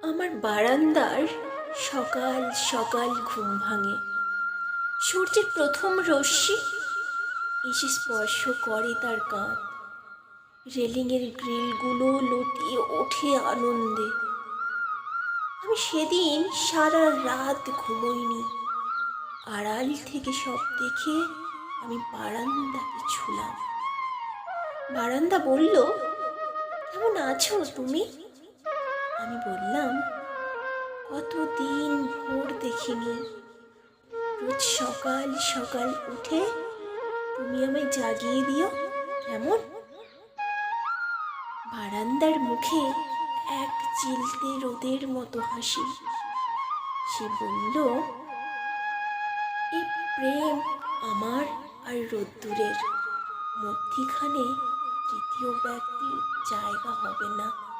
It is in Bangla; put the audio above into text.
আমার বারান্দার সকাল সকাল ঘুম ভাঙে। সূর্যের প্রথম রশ্মি এসে স্পর্শ করে তার কাঁধ। রেলিংয়ের গ্রিলগুলো লটিয়ে ওঠে আনন্দে। আমি সেদিন সারা রাত ঘুমোইনি। আড়াল থেকে সব দেখে আমি বারান্দাকে ছুলাম। বারান্দা বলল, কেমন আছো তুমি? আমি বললাম, কতদিন ভোর দেখিনি। রোজ সকাল সকাল উঠে তুমি আমায় জাগিয়ে দিও, কেমন? বারান্দার মুখে এক চিলতে রোদের মতো হাসি। সে বলল, এই প্রেম আমার আর রোদ্দুরের মধ্যিখানে তৃতীয় ব্যক্তির জায়গা হবে না।